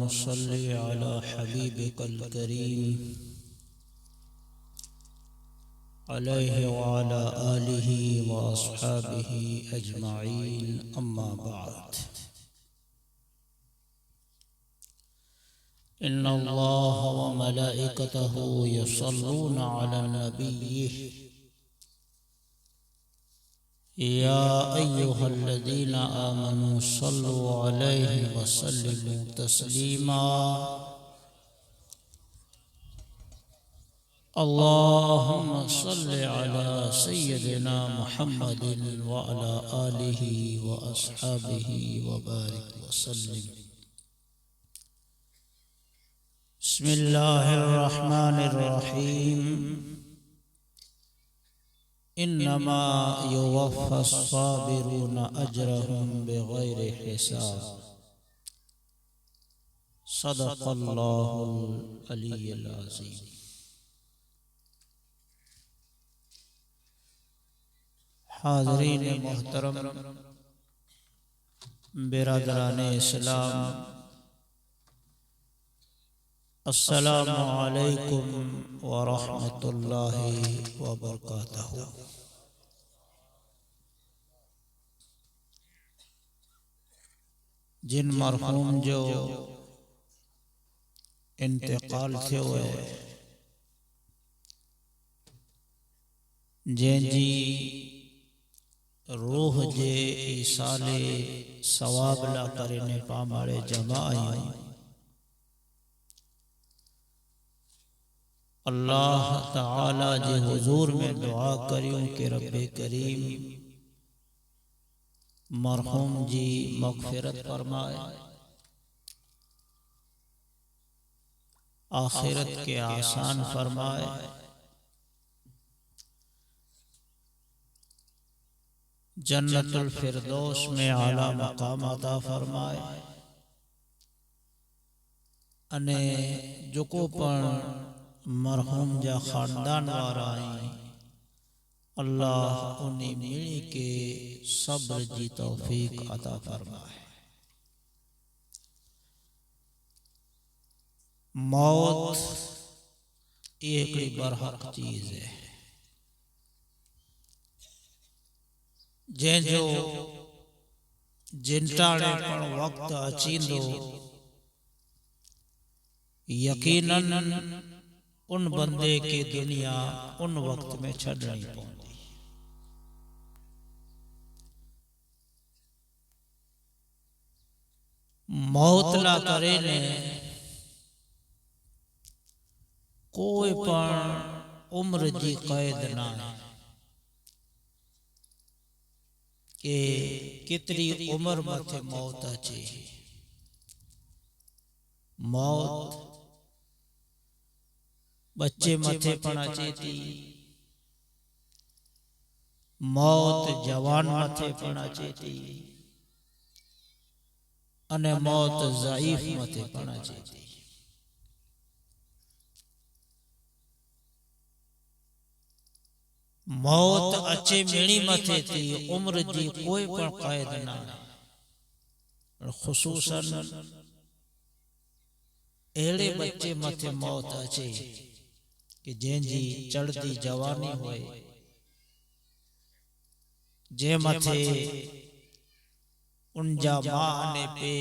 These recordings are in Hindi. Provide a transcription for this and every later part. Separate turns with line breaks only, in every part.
नसल्ली अला हबीबिकल करीम अलैहि व अला आलिहि व अस्हाबिहि अजमाइन अम्मा बाद। इन्नल्लाह व मलाइकतहु युसल्लूना अलन नबी या अय्युहल्लज़ीना आमनू सल्लु अलैहि व सल्लिमू तस्लीमा। अल्लाहुम्मा सल्लि अला सय्यिदिना मुहम्मदिन व अला आलिहि व अस्हाबिहि व बारिक व सल्लिम। बिस्मिल्लाहिर रहमानिर रहीम। इन्नमा युवफ़्फ़स साबिरूना अजरहुम बिग़ैरि हिसाब। सदक़ल्लाहुल अलीयुल अज़ीम। हाज़रीन मोहतरम, बिरादरान इस्लाम, अस्सलामु अलैकुम व रहमतुल्लाहि व बरकातहू। जिन मरहूम जो इंतकाल थियो है, जंहिंजी रूह जे ईसाले सवाब ला करे ने पामाड़े जमा आयूं, अल्लाह ताला जे हुजूर में दुआ करियूं कि रब्बे करीम मरहूम जी मग़फ़िरत फरमाए, आखिरत के आसान फरमाए, जन्नतुल फिरदौस में आला मकाम अता फरमाए। अने जोको पण मरहूम जा खानदान वारा आहिनि, अल्लाह उन्हीं मिली के सब्र जी तौफीक अता फरमाए। मौत एक बरहक चीज है, जंहिंजो जिनटाणे पण वक्त अचींदो, यकीनन उन बंदे के दुनिया उन वक्त में छड़नी पौंदी। मौत ला करे ने कोई पण उम्र जी कैद ना है के कितरी उम्र मथे मौत अचे। मौत बच्चे मथे पण अचे थी, मौत जवान मथे पण अचे थी, अने मौत ज़ईफ मथे पण अचे थी। मौत अचे मेणी मथे थी, उम्र जी कोई पण कैद ना। खुसूसन एड़े बच्चे मथे मौत अचे कि जंहिंजी चढ़ती जवानी होए, जे मथे उनजा मां ने पे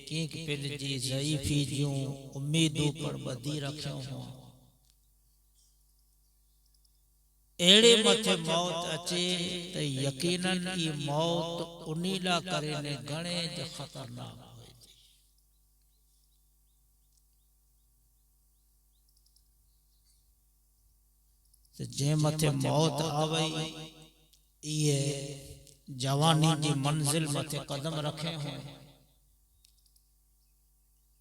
कीक पिल जी ज़ईफी जूं उम्मीदूं पर बधी रखियूं हों, एड़े मथे मौत अचे त यकीनन ई मौत उन्हीं ला करे ने घणे ज खतरनाक होए थी। जे मथे मौत आवई, ये जवानी जी मंजिल मथे कदम रखे हों,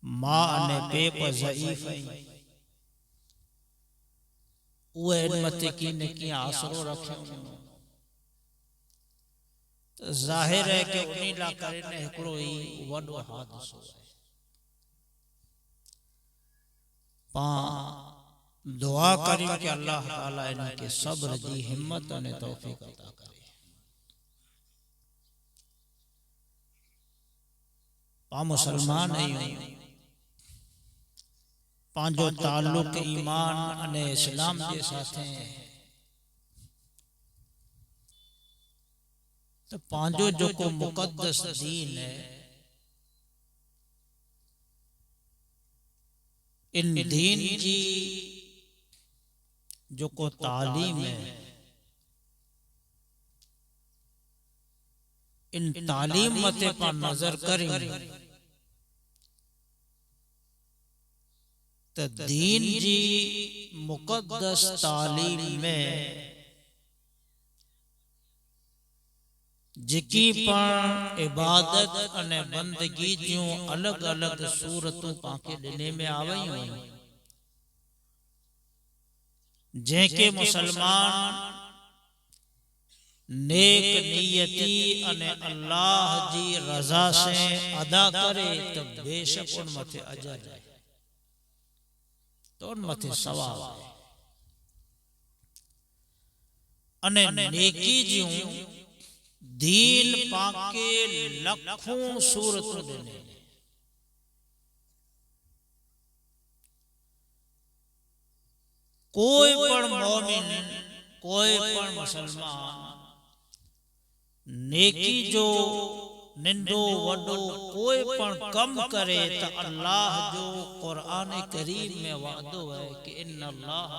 मां ने पेप ज़ईफ उहे इन मथे की ने की आसरो रखे हों, तो जाहिर है कि उन्हीं ला करे ने हिकड़ो ही वडो हादसो है। पा दुआ करियो कि अल्लाह ताला इनके सब्र जी हिम्मत अने तौफीक अता करे। पा मुसलमान आहियूं, पांजो ताल्लुक ईमान अने इस्लाम जे साथे तो पांजो जो मुकद्दस दीन है इन दीन जी जो को तालीम है इन तालीम मते पर नजर करें तो दीन जी मुकद्दस तालीम में जिकी पण इबादत अने बंदगी जो अलग अलग सूरतों पाके दिने में आवयूं जेके मुसलमान नेक नियति अने अल्लाह जी रजा से अदा करे तो बेशक उन मथे अजर है तो उन मथे सवाब अने नेकी जो दीन पाके लखों सूरतों देने कोई पण मोमिन कोई पण मुसलमान नेकी जो निंदो वडो कोई पण कम करे तो अल्लाह जो कुरान करीम में वादो है कि इन्ना अल्लाह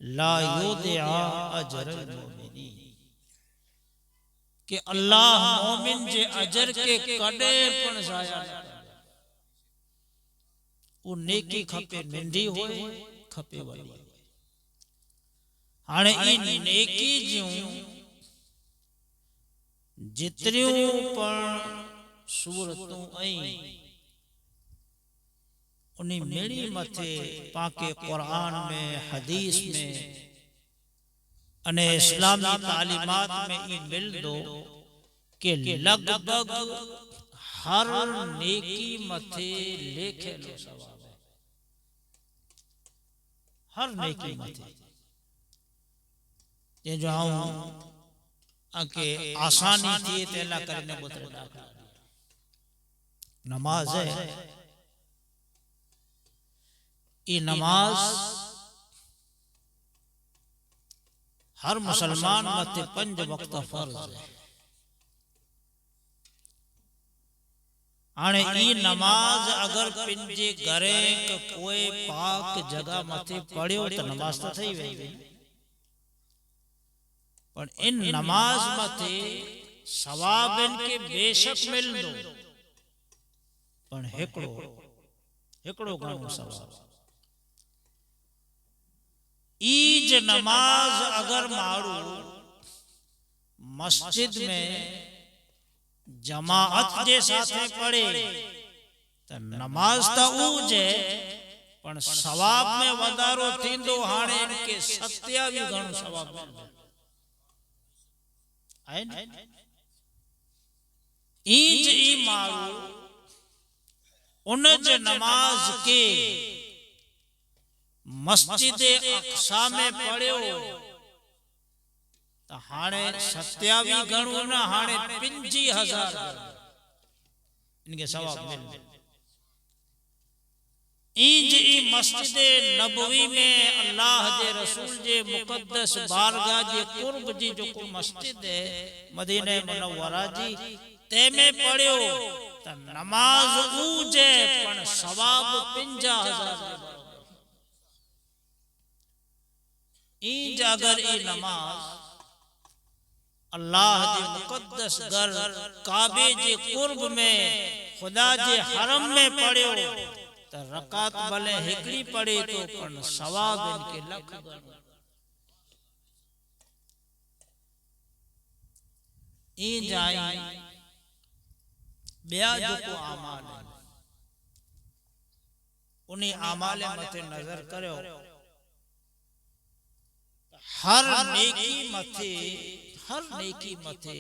ला युदिअ अजरल मोमिनीन कि अल्लाह मोमिन जे अजर के कदे पण जाया न करे वो नेकी खपे नंढी होए खपे वडी हाणे ई नेकी जो जितरियों पण सूरतों आई उन्हीं मेरी मथे पाके कुरान में हदीस में अने इस्लामी तालीमात में ई मिल दो कि लगभग हर नेकी मथे लेखे लो सवाब है हर नेकी मथे ये जो हम आके आसानी थी तेला करने बोतल नमाज है ये नमाज हर मुसलमान मते 5 वक्त फर्ज है आने ई नमाज अगर पिंजे घरे कोई पाक जगह मथे पढ़ियो तो नमाज तो थई वेई पर इन नमाज मथे सवाब इनके बेशक मिल दो पर हिकड़ो घणो सवाब ईज नमाज अगर मारू मस्जिद में जमाअत जे साथे पढ़े तो नमाज तो ऊजे पण सवाब में वधारो थींदो हाणे इनके 27 घणो सवाब मिलदो ईज ई मारू उन जे नमाज के मस्जिद अक्सा में पढ़ियो तो हाणे 27 घणो न हाणे 50,000 इनके सवाब मिल ईज ई मस्जिद नबवी में अल्लाह जे रसूल जे मुकद्दस बारगाह जे कुर्ब जी जो को मस्जिद है मदीना मुनव्वरा जी ते में पढ़ियो तो नमाज ऊजे पण सवाब 50,000 ईज अगर ई नमाज अल्लाह जे मुकद्दस घर काबे जे कुर्ब में खुदा जे हरम में पढ़ियो तो रकात भले हिकड़ी पड़े तो पण सवाब इनके लख गणो ई जाई बिया जो को आमाल उन्हीं आमाल मथे नजर करो हर नेकी मथे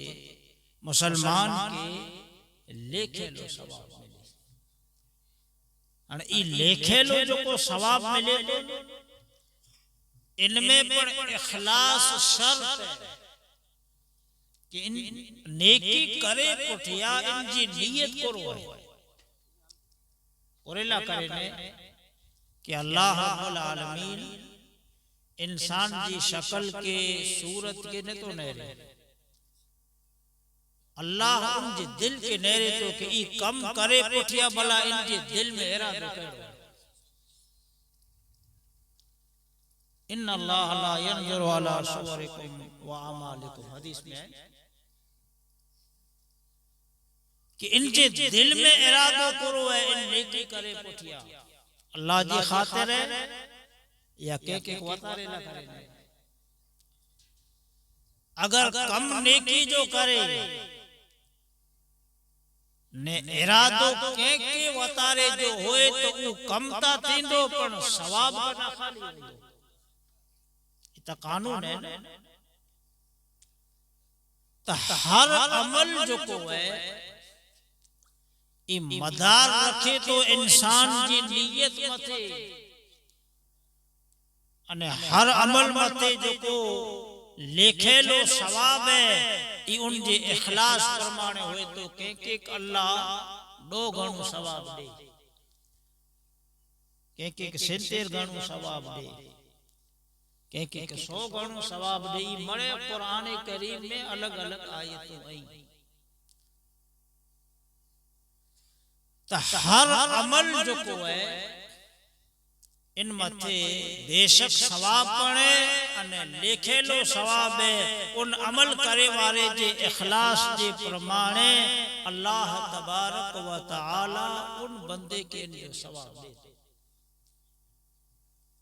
मुसलमान के लेखे लो सवाब और ई लेखे लो जो को सवाब मिले इनमें पर इखलास शर्त है कि इन नेकी करे कुठिया इनजी नियत करो है कोरेला करे ने कि अल्लाह रब्बुल आलमीन इंसान जी शक्ल के सूरत के ने तो नहरे अल्लाह उन जे दिल के नहरे तो कि ई कम करे पुठिया भला इन जे दिल में इरादो कयो इन्ना अल्लाह ला यंजुरु अला सुवरिकुम व अमालिकुम हदीस में है कि इनके दिल में इरादो करो है इन नेकी करे पुठिया अल्लाह जी खातिर है या के वतारे ना करे अगर कम नेकी जो करे ने इरादो के वतारे जो होए तो उ कमता थींदो पण सवाब ना खाली वेंदो त कानून है त हर अमल जो को है ई मदार रखे तो इंसान की नीयत मथे अने हर अमल मथे जो को लेखेलो सवाब है ई उन जे इखलास प्रमाणे होए तो के अल्लाह दो गणो सवाब दे के 70 गणो सवाब दे के 100 गणो सवाब दे मरे कुरान करीम में अलग अलग आयतों आई तो हर अमल जो को है इन मथे बेशक सवाब पड़े अने लेखेलो सवाब है उन अमल करे वाले जे इखलास जे प्रमाणे अल्लाह तबारक व तआला उन बंदे के लिए सवाब दे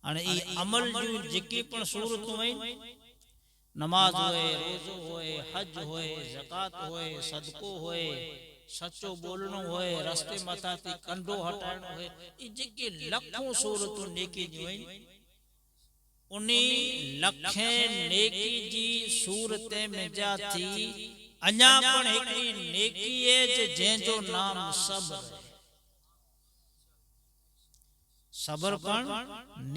अने ई अमल जो जेकी पण सूरतों आइन नमाज होए रोजो होए हज होए ज़कात होए सदको होए सच्चो बोलनो होए रास्ते मथा थी कंडो हटाणो होए ई जेके लखों सूरतों नेकी जो आइन उनी लखे नेकी जी सूरते में जा थी अञा पण हिकड़ी नेकी है जे जो नाम सब्र सबर पण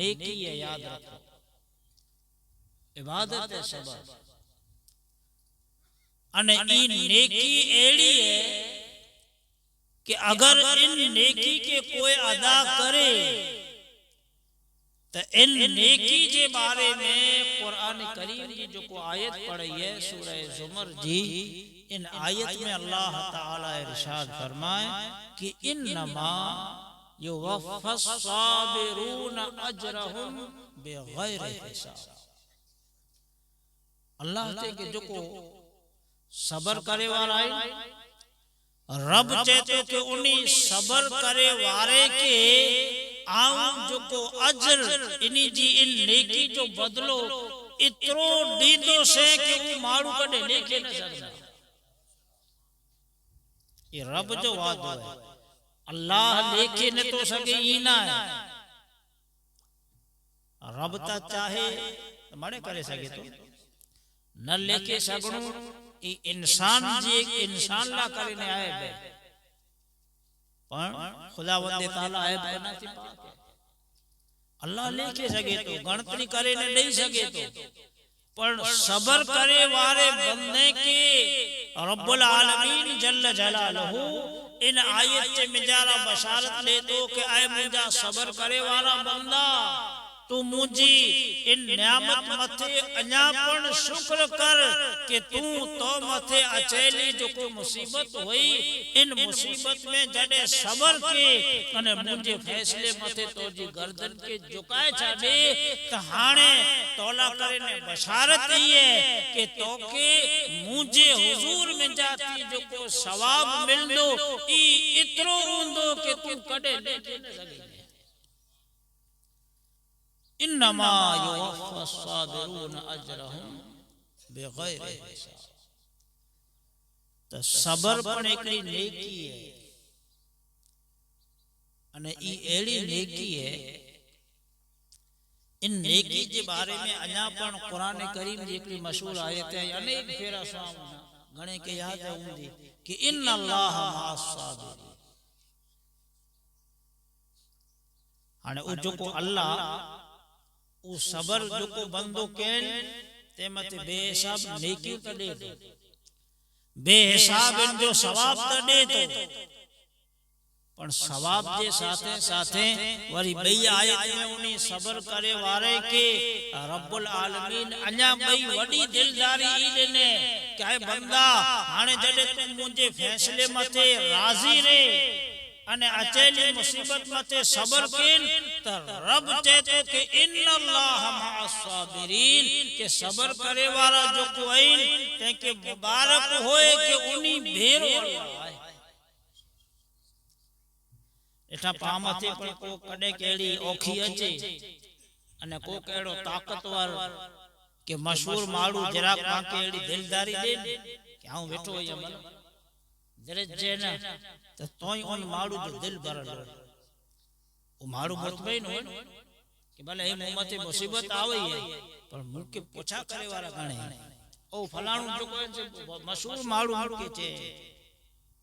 नेकी है याद रखो इबादत है सबर अने ई नेकी एड़ी है कि अगर इन नेकी के कोई अदा करे तो इन नेकी के बारे में कुरान करीम की जो को आयत पढ़ी है सूरह ज़ुमर जी इन आयत में अल्लाह ताला इरशाद फरमाए कि इन्नमा युवफ़्फ़स साबिरून अजरहुम बिग़ैरि हिसाब अल्लाह के जो को सबर करे वाला है रब चेतो के उन्हीं सबर करे वारे के आऊं जो को अजर इनी जी इन नेकी जो बदलो इतरो दीदो से कि वो मारू कदे लेके न सकता ये रब जो वादो है अल्लाह लेके न तो सके ही ना है रब ता चाहे माने करे सके तो न लेके सगणो ई इंसान जी एक इंसान ला करे ने आए बे पण खुदावंद ताला है बना थी पाक अल्लाह लेके सके तो गणतरी करे ने नहीं सके तो पण सबर करे वाले बंदे के रब्बुल आलमीन जल्ल जलालहू इन आयत में मिजारा बशारत ले तो कि आए मुझा सबर करे वाला बंदा तू मुझी इन नियामत मथे अञापन शुक्र कर कि तू तो मथे अचेली जो को मुसीबत हुई इन मुसीबत में जड़े सबर के अने मुझे फैसले मथे तो जी गर्दन के झुकाए छाड़े तो हाणे तौला करे ने बशारत ही है कि तो के मुझे हुजूर में जाती जो को सवाब मिल दो ई इतरो ऊंदो कि तू कड़े लेके न सके इन्नमा युवफ़्फ़स साबिरून अजरहुम बिग़ैरि हिसाब तो सबर पण एकड़ी नेकी है अने ई एड़ी नेकी है इन नेकी के बारे में अञा पण कुरान करीम जी एकड़ी मशहूर आयत है अनेक फेरा सामना घणे के याद हूंदी कि इन्नल्लाह मअस साबिरीन हाने ओ जो को अल्लाह उ सबर जो को बंदो केन ते मते बेहिसाब नेकी त दे बेहिसाब इन जो सवाब त दे तो पण सवाब जे साथे साथे वरी बई आयत में उनी सबर करे वारे के रब्बुल आलमीन अन्या बई वडी दिलदारी ई देने के बंदा हाने जडे तू मुझे फैसले मथे राजी रे अने अचेली मुसीबत मथे सबर केन त रब चेतो के इन्नल्लाह मअस साबिरीन के सबर करे वाला जो कोइन ते के मुबारक होए के उनी भेरो अल्लाह एठा पामथे पण को कदे केड़ी ओखी अचे अने को केड़ो ताकतवर के मशहूर माड़ू जरा पाके एड़ी दिलदारी दे के हां बैठो होया मन जरे जे ना तो तोय उन माड़ू जो दिल भरल ओ माड़ू मुतबई न कि भले हे मोमते मुसीबत आवे है पर मुके पोछा करे वाला गणे ओ फलाणू जो कोई से मशहूर माड़ू मुके छे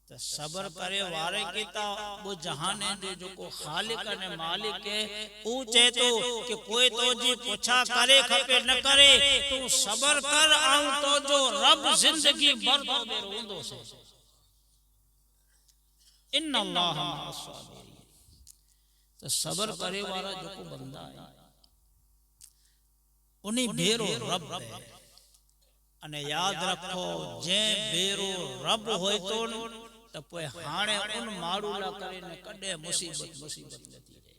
तो सबर करे वारे के ता वो जहान है जो को खालिक ने मालिक है ऊ चेतो कि कोई तो जी पोछा करे खपे न करे तू सबर कर आऊं तो जो रब जिंदगी भर तो दे रोंदो से इन्नल्लाह मअस साबिरीन तो सबर करे वाला जो को बंदा है उनी भेरो रब है अने याद रखो जे भेरो रब होय तो तो पोए हाणे उन माड़ूला करे ने कदे मुसीबत नथी रहे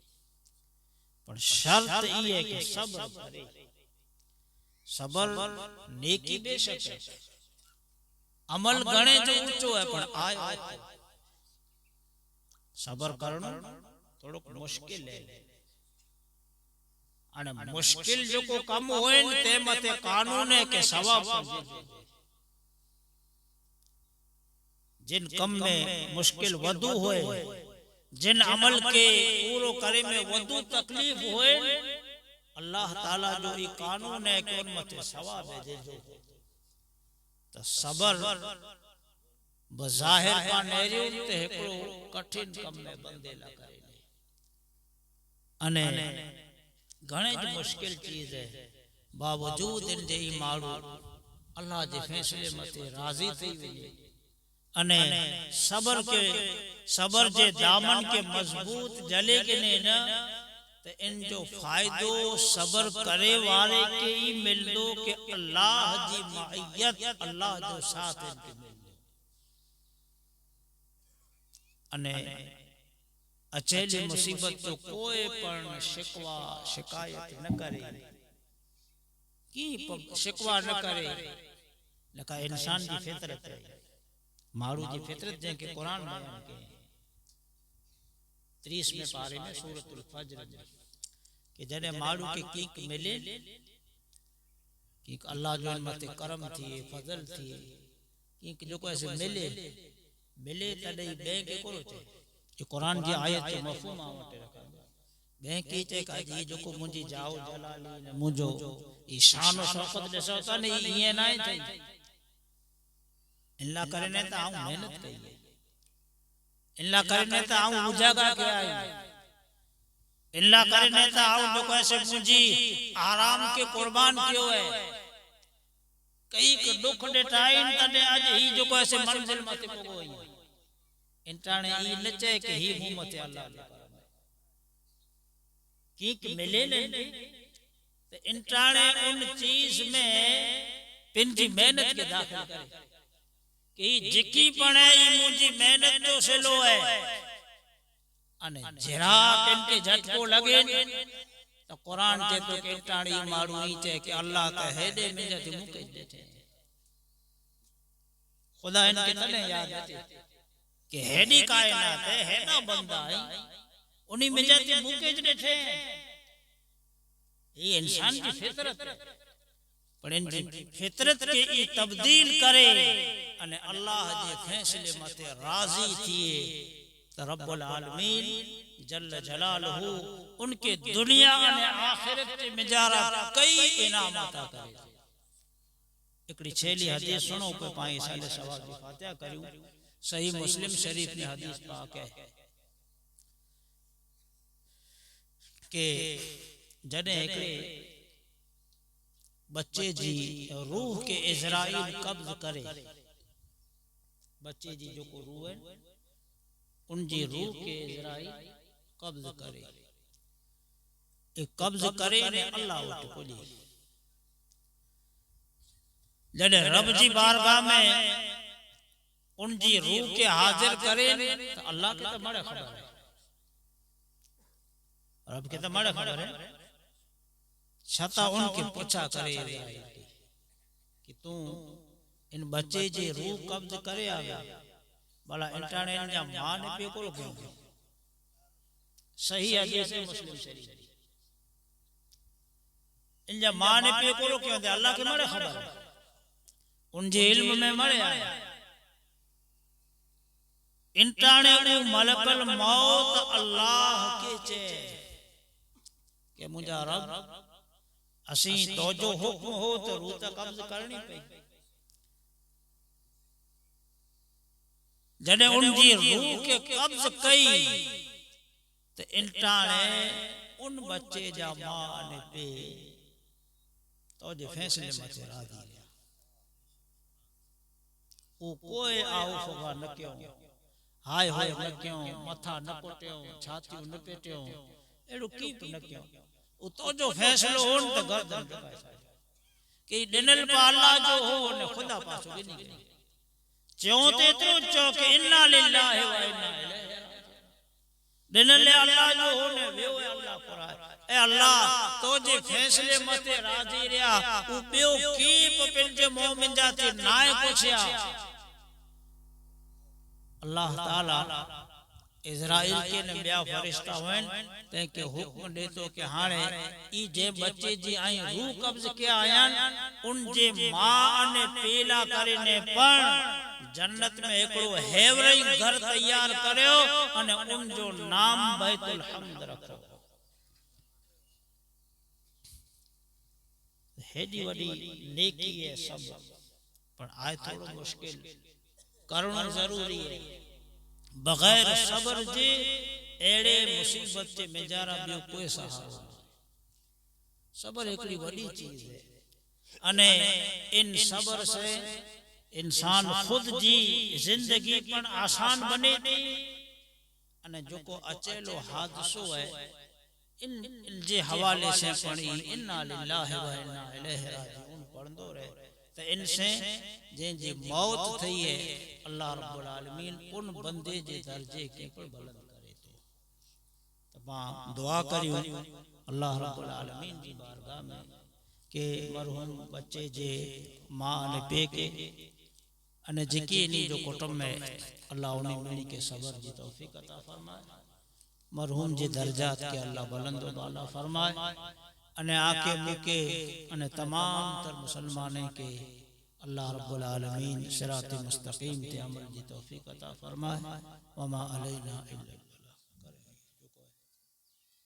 पण शर्त ई है कि सबर करे सबर नेकी बेशक है अमल गणे जो ऊंचो है पण आयो सबर करनो थोड़ो मुश्किल है अने मुश्किल जो को कम होए ते मते कानून है के सवाब जिन कम में मुश्किल वधु होए जिन अमल के पूरो करे में वधु तकलीफ होए अल्लाह ताला जो ई कानून है कि उन मते सवाब है जो तो सबर बज़ाहिर का नेरियन ते एकड़ो कठिन कम में बंदे ला करे अने घणे ज मुश्किल चीज है बावजूद इन जे माड़ू अल्लाह जे फैसले मते राजी थई वे अने सबर जे दामन के मजबूत जले के ने न ते इन जो फायदो सबर करे वाले के ही मिलदो के अल्लाह जी मायत अल्लाह जो साथ इनके मिलदो अने अचेली मुसीबत तो कोई पण शिकवा शिकायत न करे की शिकवा न करे लका इंसान की फितरत है मारू जी फितरत जे के कुरान बयान के 30 में पारे में सूरतुल फज्र में कि जने मारू के कीक मिले कि अल्लाह जो मते करम थी फजल थी कीक जो को ऐसे मिले तडे बैंक करो छे ये कुरान जी आयत जो मफहूम आवटे रखा बैंक की चे का जी जो को मुजी जाओ जलाली ने मुजो ई शान और शौकत दसो त नहीं ये ना चाहिए इल्ला करने ता आऊं मेहनत कई इल्ला करने ता आऊं उजागा के आई इल्ला करने ता आऊं जो कैसे मुजी आराम के कुर्बान कियो है कई के दुख दे टाइम तने आज ही जो कैसे मंजिल मते पगो इंटाने ई नचे के ही मुंह मते अल्लाह दे की मिले ने तो इंटाने उन चीज में पिंजी मेहनत के दाखिल करे कि जिकी पणे मुझी मेहनत जो सेलो है अने जरा इनके झटको लगे तो कुरान जे तो के टाणी मारू ही चे कि अल्लाह ते हेडे में जे मुके देते खुदा इनके तने याद है कि हेडी कायनात है हेडा बंदा है उनी में जे मुके देते ये इंसान की फितरत है पर इन फितरत के ई तब्दील करे अने अल्लाह जे फैसले मते राजी थिए तो रब्बुल आलमीन जल्ल जलालहू उनके दुनिया अने आखिरत के मिजारा कई इनाम अता करे एकड़ी छेली हदीस सुनो पे पाई साले सवाल की फातिहा करियो सही मुस्लिम शरीफ ने हदीस पाक है के जने एकड़े बच्चे जी रूह के इजराइल कब्ज करे बच्चे जी जो को रूह है उनजी रूह के इज़राइल कब्ज करे ए कब्ज करे ने अल्लाह वटि पुॼे जॾहिं रब जी बारगाह में उनजी रूह के हाजिर करे तो अल्लाह के तो बड़े खबर है रब के तो बड़े खबर है छता उनके पूछा करे कि तू इन बच्चे जी रूह कब्ज करे आ गया भला इंटाने जा मां ने पे कोल क्यों सही हदीस है मुस्लिम शरीफ इन जा मां ने पे कोल क्यों दे अल्लाह के मरे खबर उनजे इल्म में मरे आया इंटाने उ मलकल मौत अल्लाह के चे के मुझा रब असी तो जो हुक्म हो तो रूह त कब्ज करनी पई जने उनजी रूह के कब्ज कई तो इंटाने उन बच्चे जा मां ने पे तो जे फैसले मथे राजी रहा ओ कोई आओ फगा न क्यों हाय हाय न क्यों मथा न कोटियो छातियों न पेटियो एड़ो कीप न क्यों ओ तो जो फैसलो होन तो गर्दन कि दिनल पा अल्लाह जो हो ने खुदा पासो गिनी चो ते तो चो कि इन्ना लिल्लाहि व इन्ना इलैहि दिनल अल्लाह जो हो ने वेओ अल्लाह पुरा ए अल्लाह तो जे फैसले मते राजी रहा उ बेओ कीप पिन जे मोमिन जाते नाए पुछया अल्लाह ताला इज़राइल के ने बिया फरिश्ता होन ते के हुक्म दे तो के हाने ई जे बच्चे जी आई रूह कब्ज के आयान उन जे मां ने पेला करे ने पण जन्नत में एकड़ो हेवरई घर तैयार करयो अने उन जो नाम बैतुल हम्द रखो हेडी वडी नेकी है सब पर आए थोड़ो मुश्किल करना जरूरी है बगैर सब्र जे एड़े मुसीबत जे मेजारा बियो कोई सहारो सब्र एकड़ी बड़ी चीज है अने इन सब्र से इंसान खुद जी जिंदगी पण आसान बने थी अने जो को अचेलो हादसो है इन जे हवाले से पढ़ी इन्ना लिल्लाहि व इन्ना इलैहि राजिऊन पढ़ंदो रहे तो इनसे जे जी मौत थई है अल्लाह रब्बुल आलमीन उन बंदे जे दर्जे के पर बुलंद करे तो तमाम दुआ करियो अल्लाह रब्बुल आलमीन जी बारगाह में के मरहूम बच्चे जे मां ने पे के अने जेकी नी जो कुटुंब में अल्लाह उन्हें मिली के सब्र जी तौफीक अता फरमाए मरहूम जे दर्जात के अल्लाह बुलंद व आला फरमाए अने आके मुके अने तमाम तर मुसलमाने के अल्लाह रब्बुल आलमीन सिरात मुस्तकीम ते अमल जी तौफीक अता फरमाए वमा अलैना इल्ला